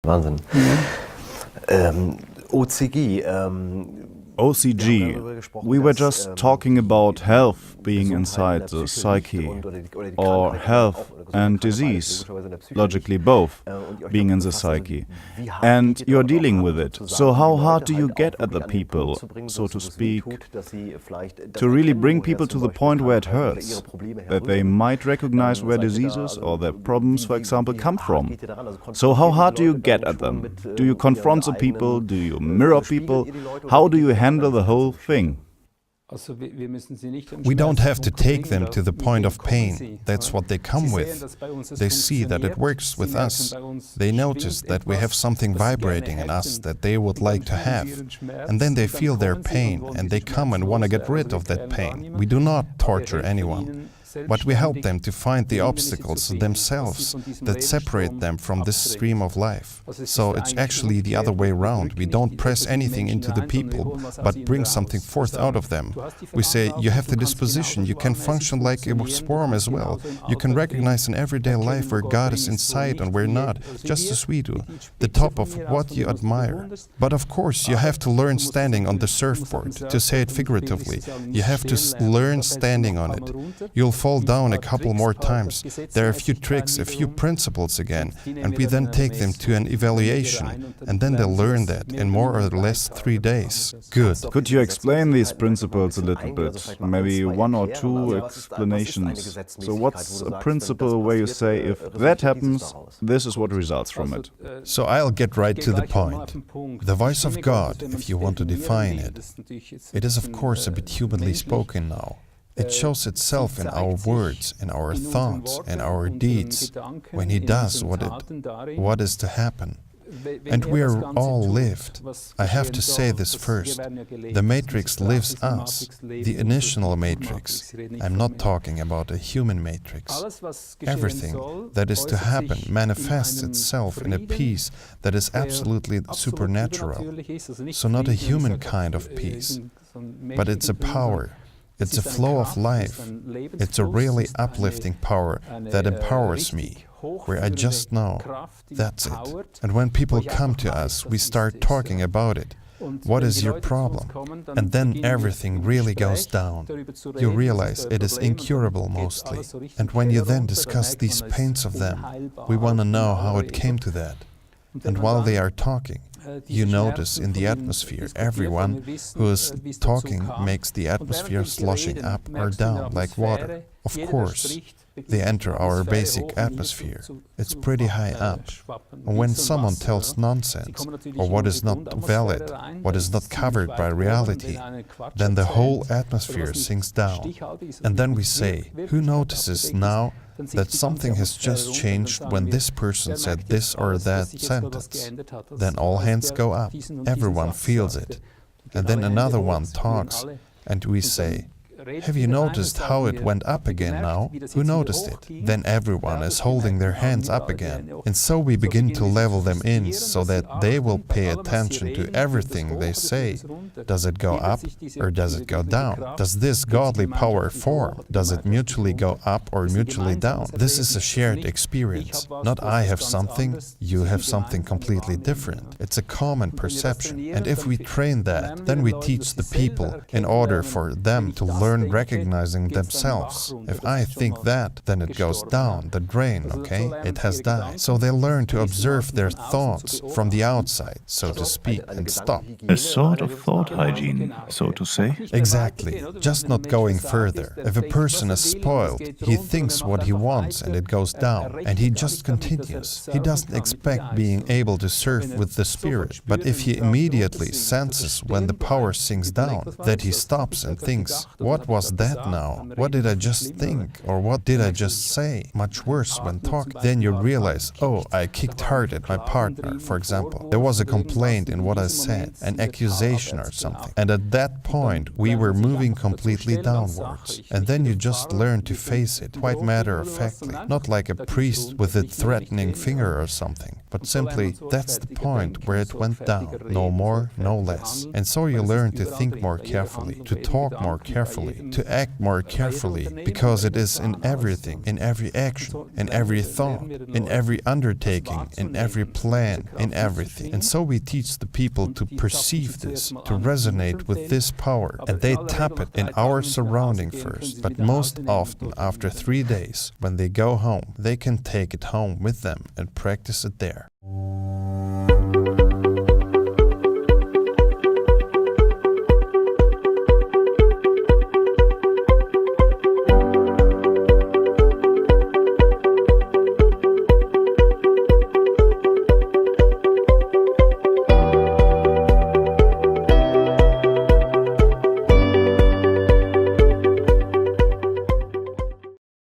Wahnsinn. OCG. OCG. We were just talking about health being inside the psyche, or health and disease, logically both, being in the psyche. And you're dealing with it. So how hard do you get at the people, so to speak, to really bring people to the point where it hurts, that they might recognize where diseases or their problems, for example, come from? So how hard do you get at them? Do you confront the people? Do you mirror people? How do you handle the whole thing? We don't have to take them to the point of pain. That's what they come with. They see that it works with us. They notice that we have something vibrating in us that they would like to have. And then they feel their pain and they come and want to get rid of that pain. We do not torture anyone. But we help them to find the obstacles themselves that separate them from this stream of life. So it's actually the other way around. We don't press anything into the people, but bring something forth out of them. We say, you have the disposition, you can function like a swarm as well. You can recognize in everyday life where God is inside and where not, just as we do, the top of what you admire. But of course, you have to learn standing on the surfboard, to say it figuratively. You have to learn standing on it. You'll fall down a couple more times. There are a few tricks, a few principles again, and we then take them to an evaluation, and then they'll learn that in more or less 3 days. Good. Could you explain these principles a little bit? Maybe one or two explanations. So what's a principle where you say, if that happens, this is what results from it? So I'll get right to the point. The voice of God, if you want to define it, it is of course a bit humanly spoken now. It shows itself in our words, in our thoughts, in our deeds, when He does what is to happen. And we are all lived. I have to say this first. The matrix lives us, the initial matrix. I'm not talking about a human matrix. Everything that is to happen manifests itself in a peace that is absolutely supernatural. So not a human kind of peace, but it's a power. It's a flow of life. It's a really uplifting power that empowers me, where I just know, that's it. And when people come to us, we start talking about it. What is your problem? And then everything really goes down. You realize it is incurable mostly. And when you then discuss these pains of them, we want to know how it came to that. And while they are talking, you notice in the atmosphere, everyone who is talking makes the atmosphere sloshing up or down like water. Of course, they enter our basic atmosphere. It's pretty high up. And when someone tells nonsense, or what is not valid, what is not covered by reality, then the whole atmosphere sinks down. And then we say, who notices now that something has just changed when this person said this or that sentence? Then all hands go up, everyone feels it. And then another one talks, and we say, have you noticed how it went up again now? Who noticed it? Then everyone is holding their hands up again. And so we begin to level them in so that they will pay attention to everything they say. Does it go up or does it go down? Does this godly power form? Does it mutually go up or mutually down? This is a shared experience. Not I have something, you have something completely different. It's a common perception. And if we train that, then we teach the people in order for them to learn recognizing themselves. If I think that, then it goes down the drain, okay? It has died. So they learn to observe their thoughts from the outside, so to speak, and stop. A sort of thought hygiene, so to say? Exactly. Just not going further. If a person is spoiled, he thinks what he wants and it goes down, and he just continues. He doesn't expect being able to surf with the spirit, but if he immediately senses when the power sinks down, that he stops and thinks, what was that now? What did I just think? Or what did I just say? Much worse when talking. Then you realize, oh, I kicked hard at my partner, for example. There was a complaint in what I said, an accusation or something. And at that point, we were moving completely downwards. And then you just learn to face it, quite matter-of-factly. Not like a priest with a threatening finger or something, but simply, that's the point where it went down. No more, no less. And so you learn to think more carefully, to talk more carefully, carefully, to act more carefully, because it is in everything, in every action, in every thought, in every undertaking, in every plan, in everything. And so we teach the people to perceive this, to resonate with this power, and they tap it in our surrounding first. But most often, after 3 days, when they go home, they can take it home with them and practice it there.